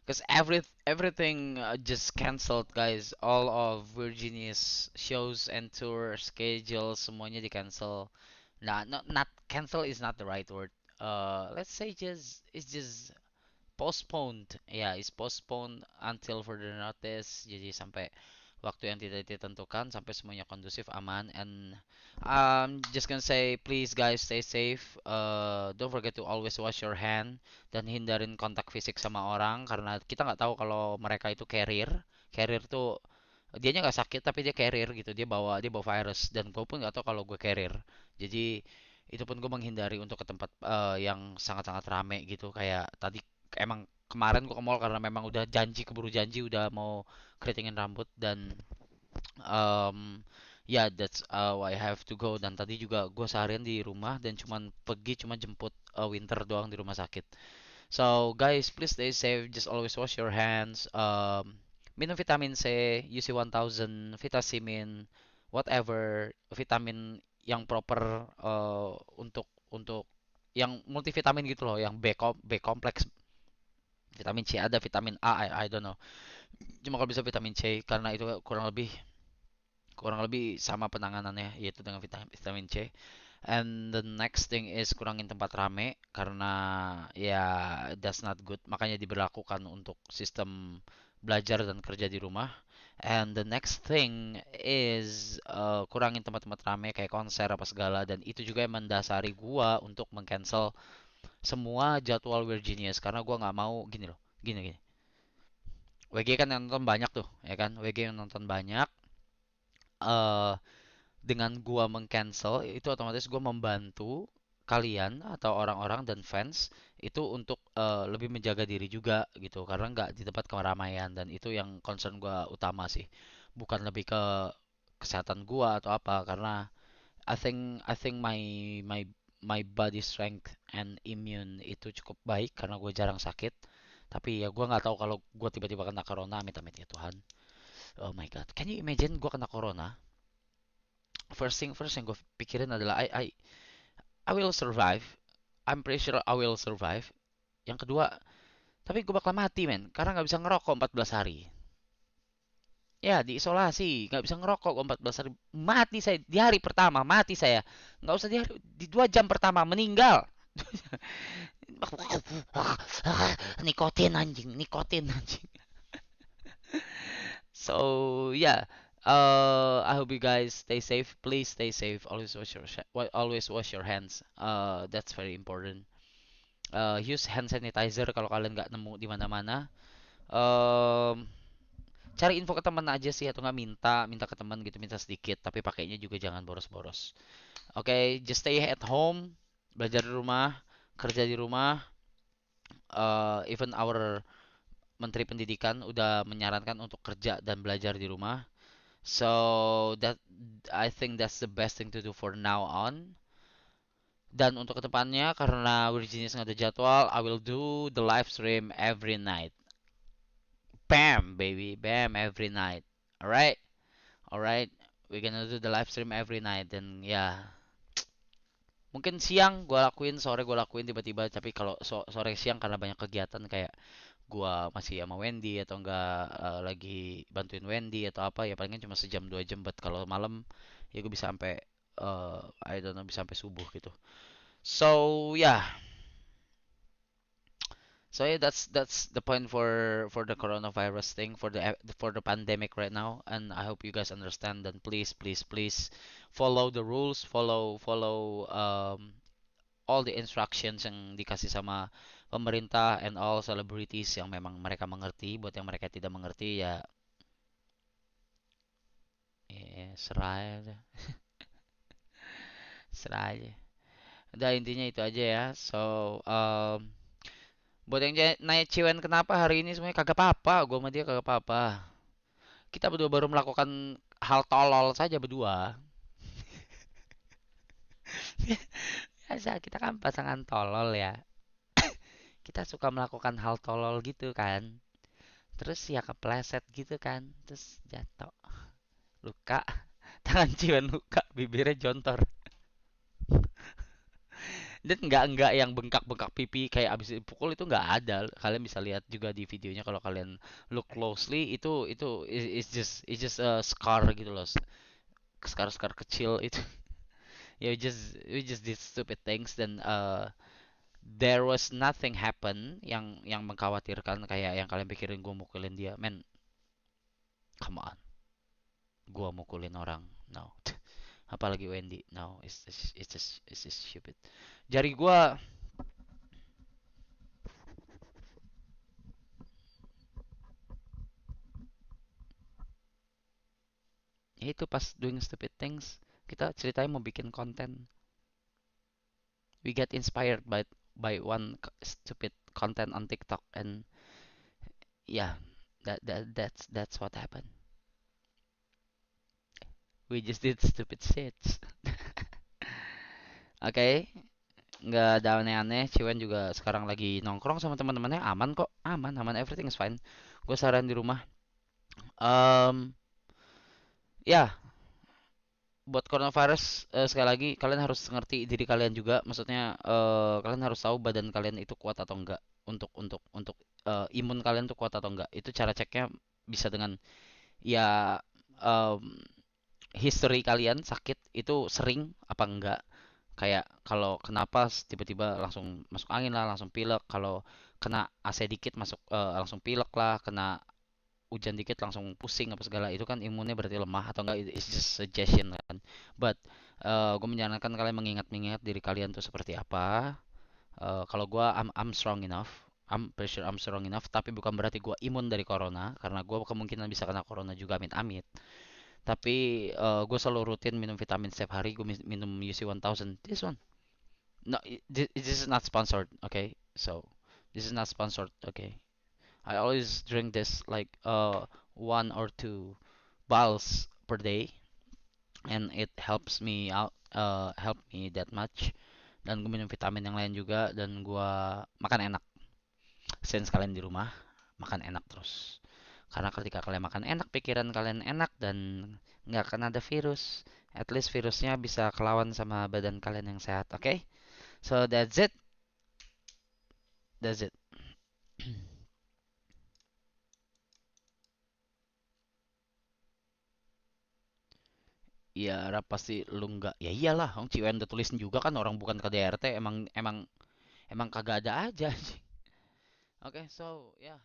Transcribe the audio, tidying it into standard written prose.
Because everything just canceled, guys. All of Virginia's shows and tour schedules semuanya di cancel. Nah, not cancel is not the right word. Let's say just it's just postponed. Yeah, it's postponed until further notice. Jadi sampai waktu yang tidak ditentukan sampai semuanya kondusif aman. And just gonna say please guys stay safe. Don't forget to always wash your hand dan hindarin kontak fisik sama orang karena kita nggak tahu kalau mereka itu carrier. Carrier tuh dianya nggak sakit tapi dia carrier gitu. Dia bawa virus dan gue pun nggak tahu kalau gue carrier. Jadi itu pun gue menghindari untuk ke tempat yang sangat-sangat rame gitu kayak tadi emang kemarin gua ke mall karena memang udah keburu janji udah mau keritingin rambut dan ya that's why I have to go dan tadi juga gua seharian di rumah dan cuma jemput Winter doang di rumah sakit. So guys, please stay safe, just always wash your hands. Minum vitamin C, UC 1000, Vitamin, whatever vitamin yang proper untuk yang multivitamin gitu loh, yang B kompleks. Vitamin C ada, vitamin A, I don't know. Cuma kalau bisa vitamin C karena itu kurang lebih sama penanganannya yaitu dengan vitamin C. And the next thing is kurangin tempat rame karena ya that's not good. Makanya diberlakukan untuk sistem belajar dan kerja di rumah. And the next thing is kurangin tempat-tempat rame kayak konser apa segala dan itu juga yang mendasari gua untuk mengcancel semua jadwal Virginias karena gua nggak mau gini loh. Gini gini. WG kan yang nonton banyak tuh, ya kan? WG yang nonton banyak. eh dengan gua meng-cancel itu otomatis gua membantu kalian atau orang-orang dan fans itu untuk lebih menjaga diri juga gitu karena nggak di tempat keramaian dan itu yang concern gua utama sih. Bukan lebih ke kesehatan gua atau apa karena I think my my body strength and immune itu cukup baik karena gue jarang sakit. Tapi ya gue nggak tahu kalau gue tiba-tiba kena corona, amit-amit ya Tuhan. Oh my God. Can you imagine gue kena corona? First thing first yang gue pikirin adalah I will survive. I'm pretty sure I will survive. Yang kedua, tapi gue bakal mati men, karena nggak bisa ngerokok 14 hari. Ya, diisolasi, nggak bisa ngerokok 14 hari. Mati saya di hari pertama, mati saya. Nggak usah di 2 jam pertama meninggal. Nikotin anjing, nikotin anjing. So yeah, I hope you guys stay safe. Please stay safe. Always wash your hands. That's very important. Use hand sanitizer kalau kalian nggak nemu di mana-mana. Um, Cari info ke teman aja sih atau nggak minta minta ke teman gitu minta sedikit tapi pakainya juga jangan boros-boros. Oke, just stay at home, belajar di rumah, kerja di rumah. Even our Menteri Pendidikan udah menyarankan untuk kerja dan belajar di rumah. So that I think that's the best thing to do for now on. Dan untuk kedepannya karena Virginia nggak ada jadwal, I will do the live stream every night. Bam, baby, bam every night. Alright, alright. We're gonna do the live stream every night. Dan ya, mungkin siang gue lakuin, sore gue lakuin tiba-tiba. Tapi kalau sore siang karena banyak kegiatan kayak gua masih sama Wendy atau enggak lagi bantuin Wendy atau apa ya palingan cuma sejam 2 jam but kalau malam ya gue bisa sampai I don't know bisa sampai subuh gitu. So yeah, so yeah that's the point for the coronavirus thing for the pandemic right now and I hope you guys understand and please follow the rules, follow all the instructions yang dikasih sama pemerintah and all celebrities yang memang mereka mengerti. Buat yang mereka tidak mengerti ya, serah aja, serah aja. Udah intinya itu aja ya. So, buat yang nanya Ciwen kenapa hari ini semuanya kagak apa-apa, gua sama dia kagak apa-apa. Kita berdua baru melakukan hal tolol saja berdua. Biasa kita kan pasangan tolol ya. Kita suka melakukan hal tolol gitu kan. Terus ya kepleset gitu kan. Terus jatuh. Luka. Tangan Ciwen luka. Bibirnya jontor. Dan nggak yang bengkak-bengkak pipi kayak abis dipukul, itu nggak ada. Kalian bisa lihat juga di videonya kalau kalian look closely, itu it's just a scar gitu loh. Scar-scar kecil itu. Ya we just did stupid things, dan there was nothing happen yang mengkhawatirkan kayak yang kalian pikirin gue mukulin dia. Man, come on. Gua mukulin orang. No. Apalagi Wendy. No, it's just stupid. Jari gua ya itu pas doing stupid things, kita ceritanya mau bikin konten. We get inspired by one stupid content on TikTok, and yeah, that's what happened. We just did stupid shit. Oke, okay, nggak ada aneh-aneh. Ciwen juga sekarang lagi nongkrong sama teman-temannya, aman kok, aman, aman, everything is fine. Gue saran di rumah. Ya, buat coronavirus, sekali lagi kalian harus ngerti diri kalian juga. Maksudnya kalian harus tahu badan kalian itu kuat atau enggak, untuk imun kalian tuh kuat atau enggak. Itu cara ceknya bisa dengan, ya, em, history kalian sakit itu sering apa enggak. Kayak kalau kenapa tiba-tiba langsung masuk angin lah, langsung pilek. Kalau kena AC dikit masuk, langsung pilek lah. Kena hujan dikit langsung pusing apa segala, itu kan imunnya berarti lemah atau enggak. It's just suggestion kan, but gue menyarankan kalian mengingat-ingat diri kalian tuh seperti apa. Kalau gue, I'm strong enough, I'm pretty sure I'm strong enough, tapi bukan berarti gue imun dari corona, karena gue kemungkinan bisa kena corona juga, amit-amit. Tapi gue selalu rutin minum vitamin setiap hari. Gue minum UC 1000, this one. No, this is not sponsored, okay? So this is not sponsored, okay? I always drink this like 1 or 2 bottles per day, and it helps me out, help me that much. Dan gue minum vitamin yang lain juga, dan gue makan enak. Since kalian di rumah, makan enak terus. Karena ketika kalian makan enak, pikiran kalian enak, dan nggak akan ada virus. At least virusnya bisa kelawan sama badan kalian yang sehat, oke? Okay? So that's it. That's it. Ya, rap pasti lu nggak. Ya iyalah, Hong Ciwen udah tulisin juga kan, orang bukan KDRT, emang emang emang kagak ada aja. Oke, okay, so yeah.